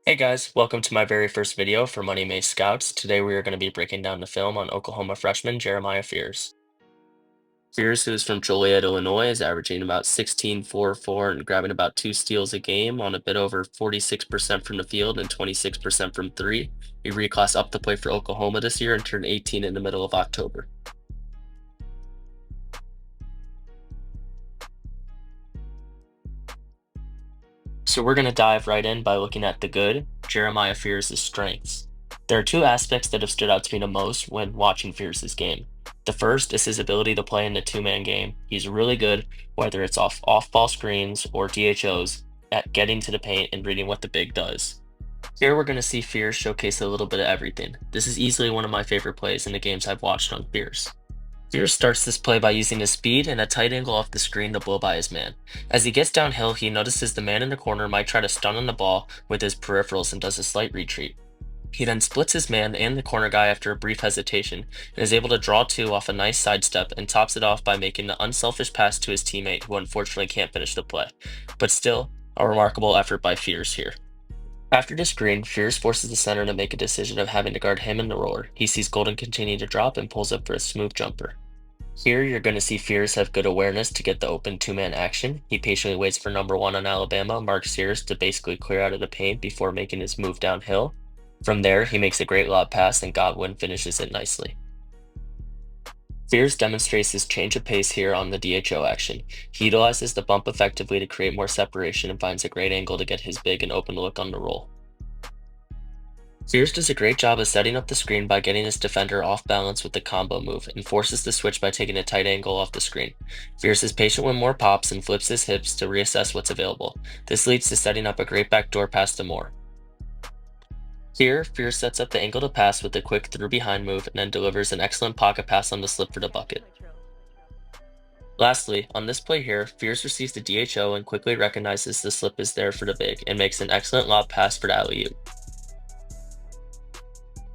Hey guys, welcome to my very first video for Money May Scouts. Today we are going to be breaking down the film on Oklahoma freshman Jeremiah Fears. Fears, who is from Joliet, Illinois, is averaging about 16.44 and grabbing about 2 steals a game on a bit over 46% from the field and 26% from three. He reclassed up to play for Oklahoma this year and turned 18 in the middle of October. So we're going to dive right in by looking at the good, Jeremiah Fears' strengths. There are two aspects that have stood out to me the most when watching Fears' game. The first is his ability to play in the two-man game. He's really good, whether it's off-ball screens or DHOs, at getting to the paint and reading what the big does. Here we're going to see Fears showcase a little bit of everything. This is easily one of my favorite plays in the games I've watched on Fears. Fears starts this play by using his speed and a tight angle off the screen to blow by his man. As he gets downhill, he notices the man in the corner might try to stun on the ball with his peripherals and does a slight retreat. He then splits his man and the corner guy after a brief hesitation and is able to draw two off a nice sidestep and tops it off by making the unselfish pass to his teammate, who unfortunately can't finish the play. But still, a remarkable effort by Fears here. After the screen, Fears forces the center to make a decision of having to guard him and the roller. He sees Golden continue to drop and pulls up for a smooth jumper. Here, you're going to see Fears have good awareness to get the open two-man action. He patiently waits for number one on Alabama, Mark Sears, to basically clear out of the paint before making his move downhill. From there, he makes a great lob pass and Godwin finishes it nicely. Fears demonstrates his change of pace here on the DHO action. He utilizes the bump effectively to create more separation and finds a great angle to get his big and open look on the roll. Fears does a great job of setting up the screen by getting his defender off balance with the combo move and forces the switch by taking a tight angle off the screen. Fears is patient with more pops and flips his hips to reassess what's available. This leads to setting up a great backdoor pass to Moore. Here, Fears sets up the angle to pass with a quick through behind move and then delivers an excellent pocket pass on the slip for the bucket. Lastly, on this play here, Fears receives the DHO and quickly recognizes the slip is there for the big and makes an excellent lob pass for the alley-oop.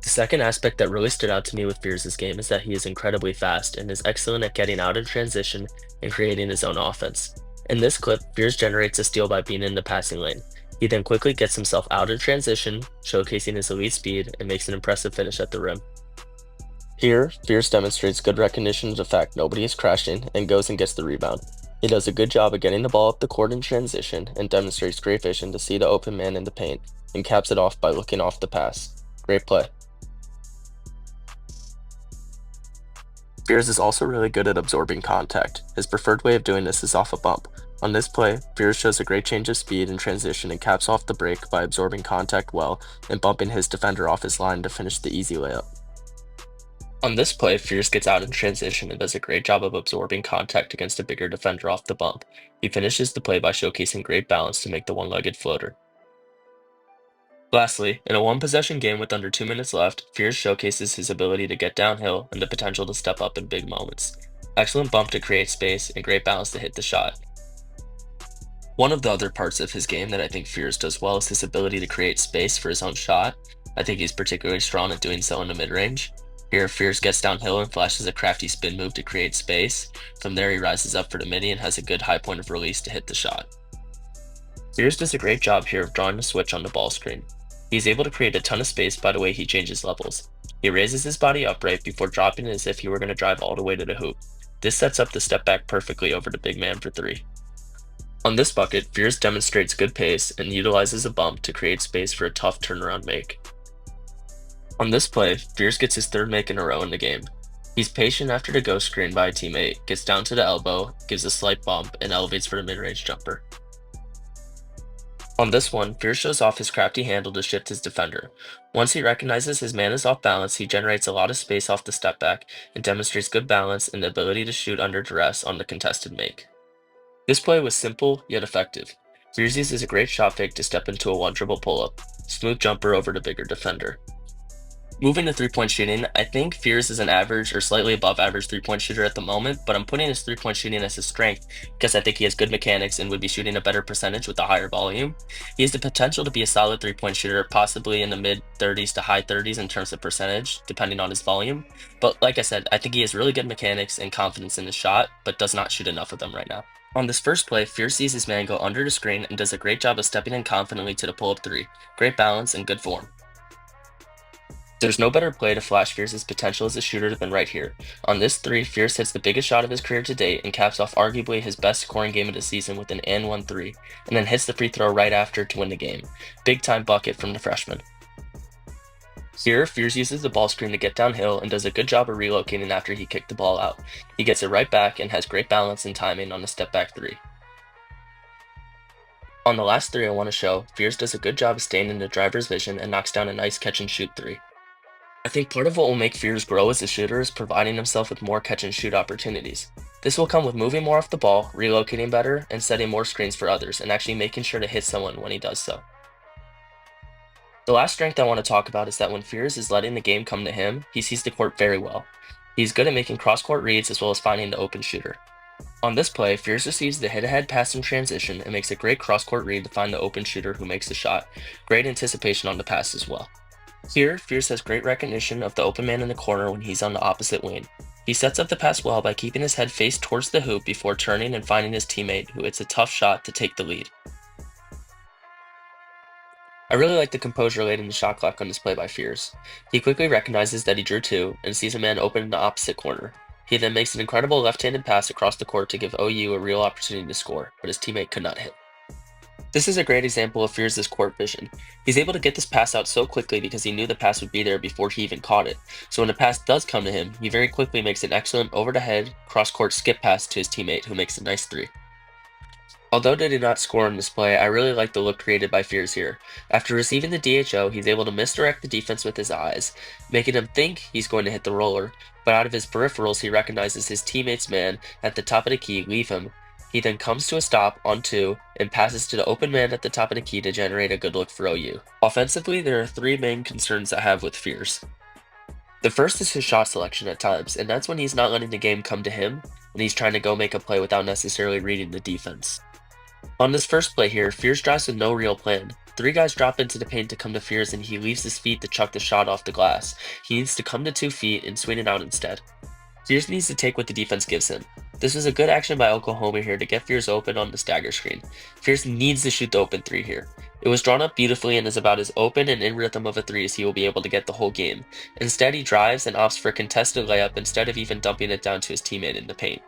The second aspect that really stood out to me with Fears' game is that he is incredibly fast and is excellent at getting out of transition and creating his own offense. In this clip, Fears generates a steal by being in the passing lane. He then quickly gets himself out of transition, showcasing his elite speed, and makes an impressive finish at the rim. Here, Fears demonstrates good recognition of the fact nobody is crashing and goes and gets the rebound. He does a good job of getting the ball up the court in transition and demonstrates great vision to see the open man in the paint and caps it off by looking off the pass. Great play. Fears is also really good at absorbing contact. His preferred way of doing this is off a bump. On this play, Fears shows a great change of speed and transition and caps off the break by absorbing contact well and bumping his defender off his line to finish the easy layup. On this play, Fears gets out in transition and does a great job of absorbing contact against a bigger defender off the bump. He finishes the play by showcasing great balance to make the one-legged floater. Lastly, in a one-possession game with under 2 minutes left, Fears showcases his ability to get downhill and the potential to step up in big moments. Excellent bump to create space and great balance to hit the shot. One of the other parts of his game that I think Fears does well is his ability to create space for his own shot. I think he's particularly strong at doing so in the mid-range. Here, Fears gets downhill and flashes a crafty spin move to create space. From there, he rises up for the midi and has a good high point of release to hit the shot. Fears does a great job here of drawing the switch on the ball screen. He's able to create a ton of space by the way he changes levels. He raises his body upright before dropping it as if he were going to drive all the way to the hoop. This sets up the step back perfectly over the big man for three. On this bucket, Fears demonstrates good pace and utilizes a bump to create space for a tough turnaround make. On this play, Fears gets his third make in a row in the game. He's patient after the ghost screen by a teammate, gets down to the elbow, gives a slight bump, and elevates for the mid-range jumper. On this one, Fears shows off his crafty handle to shift his defender. Once he recognizes his man is off balance, he generates a lot of space off the step back and demonstrates good balance and the ability to shoot under duress on the contested make. This play was simple yet effective. Fears uses a great shot fake to step into a one-dribble pull-up, smooth jumper over the bigger defender. Moving to three-point shooting, I think Fears is an average or slightly above average three-point shooter at the moment, but I'm putting his three-point shooting as his strength because I think he has good mechanics and would be shooting a better percentage with a higher volume. He has the potential to be a solid three-point shooter, possibly in the mid-30s to high 30s in terms of percentage, depending on his volume. But like I said, I think he has really good mechanics and confidence in his shot, but does not shoot enough of them right now. On this first play, Fierce sees his man go under the screen and does a great job of stepping in confidently to the pull-up three. Great balance and good form. There's no better play to flash Fierce's potential as a shooter than right here. On this three, Fierce hits the biggest shot of his career to date and caps off arguably his best scoring game of the season with an and-one three, and then hits the free throw right after to win the game. Big time bucket from the freshman. Here, Fierce uses the ball screen to get downhill and does a good job of relocating after he kicked the ball out. He gets it right back and has great balance and timing on the step back three. On the last three I want to show, Fierce does a good job of staying in the driver's vision and knocks down a nice catch and shoot three. I think part of what will make Fierce grow as a shooter is providing himself with more catch and shoot opportunities. This will come with moving more off the ball, relocating better, and setting more screens for others, and actually making sure to hit someone when he does so. The last strength I want to talk about is that when Fierce is letting the game come to him, he sees the court very well. He's good at making cross-court reads as well as finding the open shooter. On this play, Fierce receives the hit-ahead pass in transition and makes a great cross-court read to find the open shooter who makes the shot. Great anticipation on the pass as well. Here, Fierce has great recognition of the open man in the corner when he's on the opposite wing. He sets up the pass well by keeping his head faced towards the hoop before turning and finding his teammate, who hits a tough shot to take the lead. I really like the composure laid in the shot clock on this play by Fierce. He quickly recognizes that he drew two and sees a man open in the opposite corner. He then makes an incredible left-handed pass across the court to give OU a real opportunity to score, but his teammate could not hit. This is a great example of Fierce's court vision. He's able to get this pass out so quickly because he knew the pass would be there before he even caught it. So when the pass does come to him, he very quickly makes an excellent over-the-head, cross-court skip pass to his teammate who makes a nice three. Although they did not score on this play, I really like the look created by Fierce here. After receiving the DHO, he's able to misdirect the defense with his eyes, making him think he's going to hit the roller, but out of his peripherals he recognizes his teammate's man at the top of the key leave him. He then comes to a stop on two and passes to the open man at the top of the key to generate a good look for OU. Offensively, there are three main concerns I have with Fierce. The first is his shot selection at times, and that's when he's not letting the game come to him, and he's trying to go make a play without necessarily reading the defense. On this first play here, Fierce drives with no real plan. Three guys drop into the paint to come to Fierce and he leaves his feet to chuck the shot off the glass. He needs to come to 2 feet and swing it out instead. Fierce needs to take what the defense gives him. This was a good action by Oklahoma here to get Fierce open on the stagger screen. Fierce needs to shoot the open three here. It was drawn up beautifully and is about as open and in rhythm of a three as he will be able to get the whole game. Instead, he drives and opts for a contested layup instead of even dumping it down to his teammate in the paint.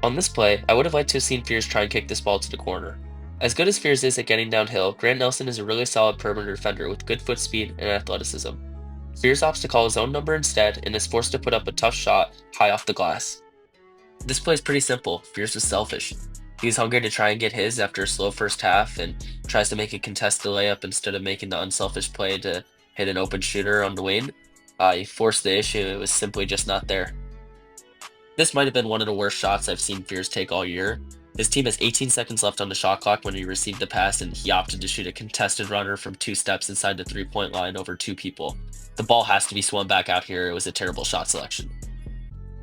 On this play, I would have liked to have seen Fierce try and kick this ball to the corner. As good as Fierce is at getting downhill, Grant Nelson is a really solid perimeter defender with good foot speed and athleticism. Fierce opts to call his own number instead and is forced to put up a tough shot high off the glass. This play is pretty simple. Fierce was selfish. He was hungry to try and get his after a slow first half and tries to make a contested layup instead of making the unselfish play to hit an open shooter on the wing. He forced the issue, it was simply just not there. This might have been one of the worst shots I've seen Fierce take all year. His team has 18 seconds left on the shot clock when he received the pass, and he opted to shoot a contested runner from 2 steps inside the 3-point line over 2 people. The ball has to be swung back out here. It was a terrible shot selection.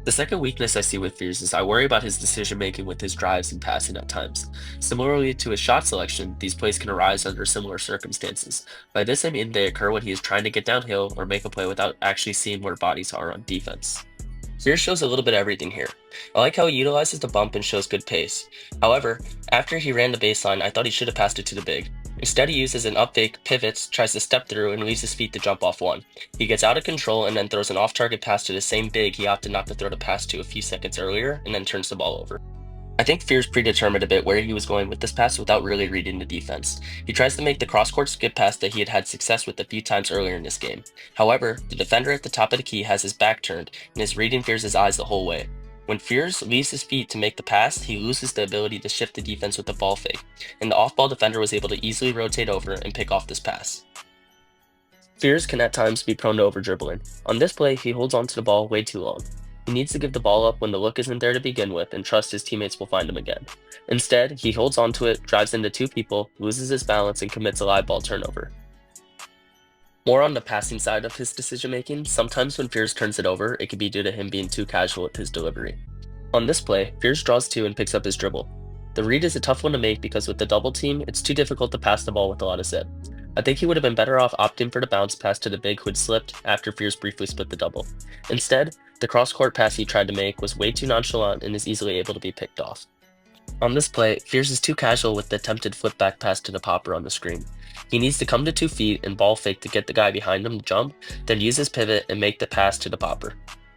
The second weakness I see with Fierce is I worry about his decision making with his drives and passing at times. Similarly to his shot selection, these plays can arise under similar circumstances. By this I mean they occur when he is trying to get downhill or make a play without actually seeing where bodies are on defense. Fierce shows a little bit of everything here. I like how he utilizes the bump and shows good pace. However, after he ran the baseline, I thought he should have passed it to the big. Instead, he uses an up fake, pivots, tries to step through, and leaves his feet to jump off one. He gets out of control and then throws an off-target pass to the same big he opted not to throw the pass to a few seconds earlier, and then turns the ball over. I think Fierce predetermined a bit where he was going with this pass without really reading the defense. He tries to make the cross-court skip pass that he had had success with a few times earlier in this game. However, the defender at the top of the key has his back turned and is reading Fierce's eyes the whole way. When Fierce leaves his feet to make the pass, he loses the ability to shift the defense with the ball fake, and the off-ball defender was able to easily rotate over and pick off this pass. Fierce can at times be prone to over-dribbling. On this play, he holds onto the ball way too long. He needs to give the ball up when the look isn't there to begin with and trust his teammates will find him again. Instead, he holds onto it, drives into 2 people, loses his balance, and commits a live ball turnover. More on the passing side of his decision making, sometimes when Fierce turns it over, it could be due to him being too casual with his delivery. On this play, Fierce draws 2 and picks up his dribble. The read is a tough one to make because with the double team, it's too difficult to pass the ball with a lot of zip. I think he would have been better off opting for the bounce pass to the big who had slipped after Fierce briefly split the double. Instead, the cross-court pass he tried to make was way too nonchalant and is easily able to be picked off. On this play, Fierce is too casual with the attempted flip back pass to the popper on the screen. He needs to come to 2 feet and ball fake to get the guy behind him to jump, then use his pivot and make the pass to the popper.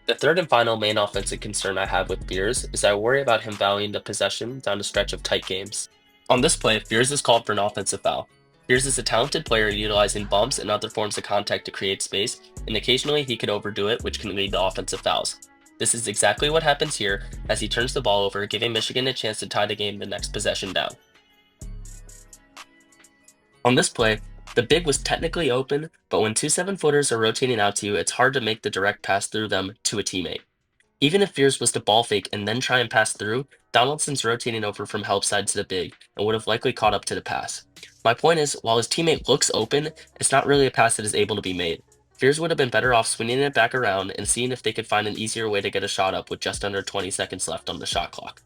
The third and final main offensive concern I have with Fierce is I worry about him valuing the possession down a stretch of tight games. On this play, Fierce is called for an offensive foul. Fierce is a talented player utilizing bumps and other forms of contact to create space, and occasionally he could overdo it, which can lead to offensive fouls. This is exactly what happens here as he turns the ball over, giving Michigan a chance to tie the game the next possession down. On this play, the big was technically open, but when two 7-footers are rotating out to you, it's hard to make the direct pass through them to a teammate. Even if Fears was to ball fake and then try and pass through, Donaldson's rotating over from help side to the big and would have likely caught up to the pass. My point is, while his teammate looks open, it's not really a pass that is able to be made. Fears would have been better off swinging it back around and seeing if they could find an easier way to get a shot up with just under 20 seconds left on the shot clock.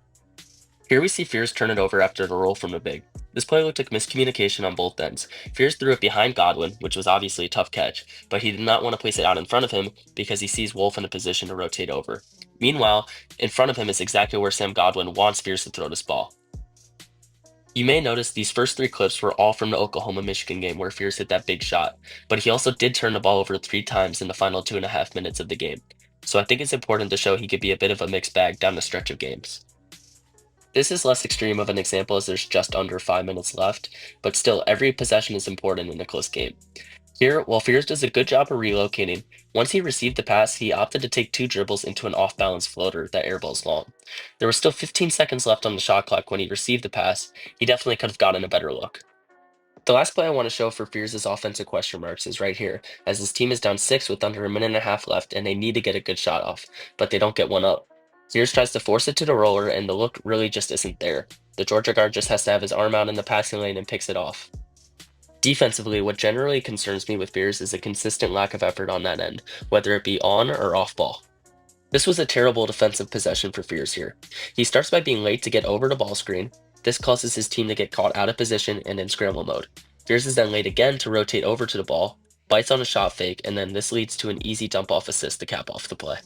Here we see Fears turn it over after the roll from the big. This play looked like miscommunication on both ends. Fears threw it behind Godwin, which was obviously a tough catch, but he did not want to place it out in front of him because he sees Wolf in a position to rotate over. Meanwhile, in front of him is exactly where Sam Godwin wants Fears to throw this ball. You may notice these first 3 clips were all from the Oklahoma-Michigan game where Fears hit that big shot, but he also did turn the ball over 3 times in the final 2.5 minutes of the game. So I think it's important to show he could be a bit of a mixed bag down the stretch of games. This is less extreme of an example as there's just under 5 minutes left, but still, every possession is important in a close game. Here, while Fears does a good job of relocating, once he received the pass, he opted to take 2 dribbles into an off-balance floater that airballs long. There was still 15 seconds left on the shot clock when he received the pass. He definitely could have gotten a better look. The last play I want to show for Fears' offensive question marks is right here, as his team is down 6 with under a minute and a half left and they need to get a good shot off, but they don't get one up. Fears tries to force it to the roller and the look really just isn't there. The Georgia guard just has to have his arm out in the passing lane and picks it off. Defensively, what generally concerns me with Fears is a consistent lack of effort on that end, whether it be on or off ball. This was a terrible defensive possession for Fears here. He starts by being late to get over the ball screen. This causes his team to get caught out of position and in scramble mode. Fears is then late again to rotate over to the ball, bites on a shot fake, and then this leads to an easy dump off assist to cap off the play.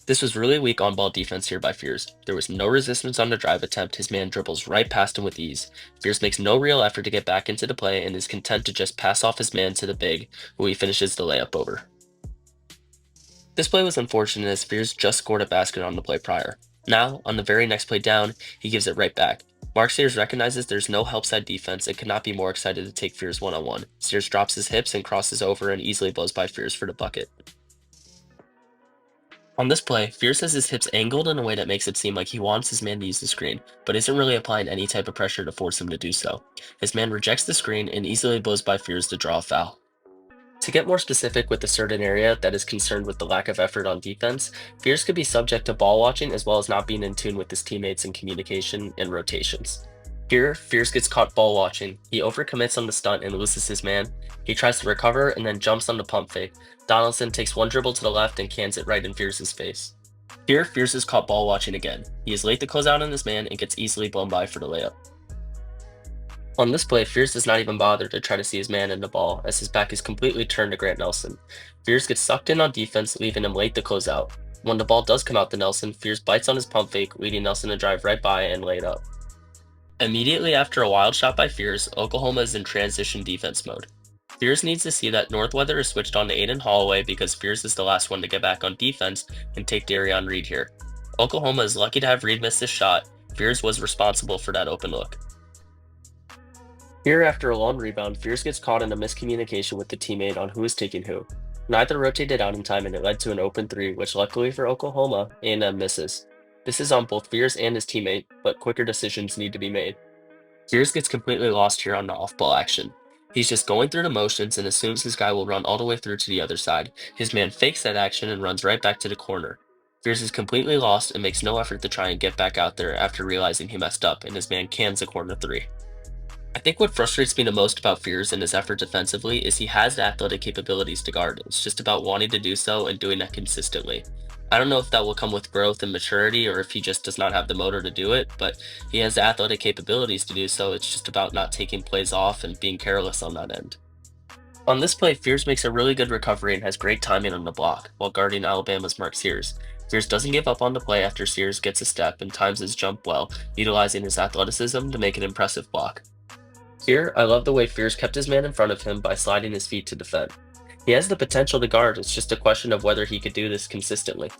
This was really weak on-ball defense here by Fears. There was no resistance on the drive attempt, his man dribbles right past him with ease. Fears makes no real effort to get back into the play and is content to just pass off his man to the big, who he finishes the layup over. This play was unfortunate as Fears just scored a basket on the play prior. Now, on the very next play down, he gives it right back. Mark Sears recognizes there's no help side defense and could not be more excited to take Fears one-on-one. Sears drops his hips and crosses over and easily blows by Fears for the bucket. On this play, Fierce has his hips angled in a way that makes it seem like he wants his man to use the screen, but isn't really applying any type of pressure to force him to do so. His man rejects the screen and easily blows by Fierce to draw a foul. To get more specific with a certain area that is concerned with the lack of effort on defense, Fierce could be subject to ball watching as well as not being in tune with his teammates in communication and rotations. Here, Fierce gets caught ball watching. He overcommits on the stunt and loses his man. He tries to recover and then jumps on the pump fake. Donaldson takes one dribble to the left and cans it right in Fierce's face. Here, Fierce is caught ball watching again. He is late to close out on his man and gets easily blown by for the layup. On this play, Fierce does not even bother to try to see his man in the ball as his back is completely turned to Grant Nelson. Fierce gets sucked in on defense, leaving him late to close out. When the ball does come out to Nelson, Fierce bites on his pump fake, leading Nelson to drive right by and lay it up. Immediately after a wild shot by Fears, Oklahoma is in transition defense mode. Fears needs to see that Northweather is switched on to Aiden Holloway because Fears is the last one to get back on defense and take Darion Reed here. Oklahoma is lucky to have Reed miss this shot. Fears was responsible for that open look. Here, after a long rebound, Fears gets caught in a miscommunication with the teammate on who is taking who. Neither rotated out in time and it led to an open three, which luckily for Oklahoma, A&M misses. This is on both Fears and his teammate, but quicker decisions need to be made. Fears gets completely lost here on the off-ball action. He's just going through the motions and assumes his guy will run all the way through to the other side. His man fakes that action and runs right back to the corner. Fears is completely lost and makes no effort to try and get back out there after realizing he messed up and his man cans a corner three. I think what frustrates me the most about Fears and his effort defensively is he has the athletic capabilities to guard. It's just about wanting to do so and doing that consistently. I don't know if that will come with growth and maturity or if he just does not have the motor to do it, but he has the athletic capabilities to do so. It's just about not taking plays off and being careless on that end. On this play, Fears makes a really good recovery and has great timing on the block while guarding Alabama's Mark Sears. Fears doesn't give up on the play after Sears gets a step and times his jump well, utilizing his athleticism to make an impressive block. Here, I love the way Fears kept his man in front of him by sliding his feet to defend. He has the potential to guard, it's just a question of whether he could do this consistently.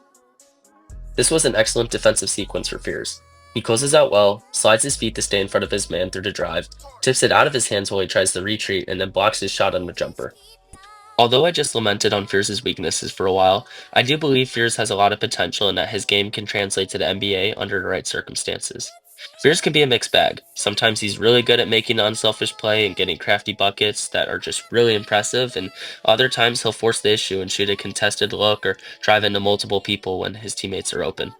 This was an excellent defensive sequence for Fears. He closes out well, slides his feet to stay in front of his man through the drive, tips it out of his hands while he tries to retreat, and then blocks his shot on the jumper. Although I just lamented on Fears' weaknesses for a while, I do believe Fears has a lot of potential and that his game can translate to the NBA under the right circumstances. Fears can be a mixed bag. Sometimes he's really good at making an unselfish play and getting crafty buckets that are just really impressive, and other times he'll force the issue and shoot a contested look or drive into multiple people when his teammates are open.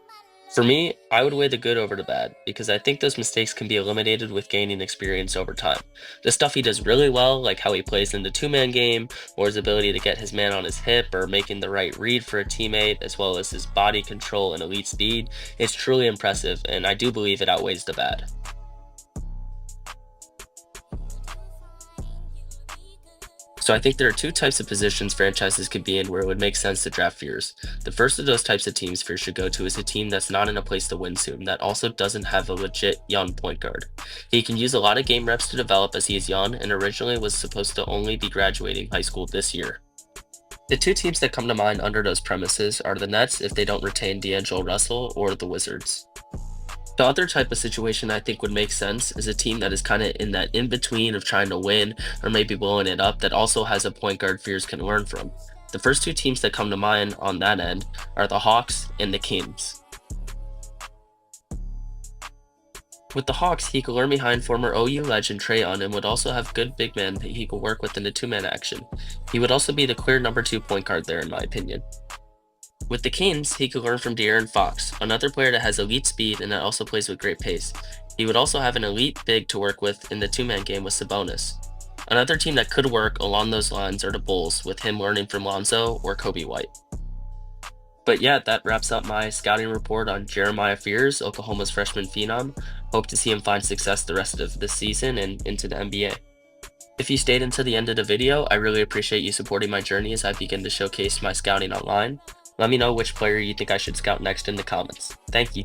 For me, I would weigh the good over the bad, because I think those mistakes can be eliminated with gaining experience over time. The stuff he does really well, like how he plays in the two-man game, or his ability to get his man on his hip or making the right read for a teammate, as well as his body control and elite speed, is truly impressive, and I do believe it outweighs the bad. So I think there are two types of positions franchises could be in where it would make sense to draft Fears. The first of those types of teams Fears should go to is a team that's not in a place to win soon, that also doesn't have a legit young point guard. He can use a lot of game reps to develop as he is young and originally was supposed to only be graduating high school this year. The two teams that come to mind under those premises are the Nets if they don't retain D'Angelo Russell or the Wizards. The other type of situation I think would make sense is a team that is kind of in that in between of trying to win or maybe blowing it up that also has a point guard Fears can learn from. The first two teams that come to mind on that end are the Hawks and the Kings. With the Hawks, he could learn behind former OU legend Trae Young and would also have good big men that he could work with in the two-man action. He would also be the clear number two point guard there in my opinion. With the Kings, he could learn from De'Aaron Fox, another player that has elite speed and that also plays with great pace. He would also have an elite big to work with in the two-man game with Sabonis. Another team that could work along those lines are the Bulls, with him learning from Lonzo or Kobe White. But yeah, that wraps up my scouting report on Jeremiah Fears, Oklahoma's freshman phenom. Hope to see him find success the rest of this season and into the NBA. If you stayed until the end of the video, I really appreciate you supporting my journey as I begin to showcase my scouting online. Let me know which player you think I should scout next in the comments. Thank you.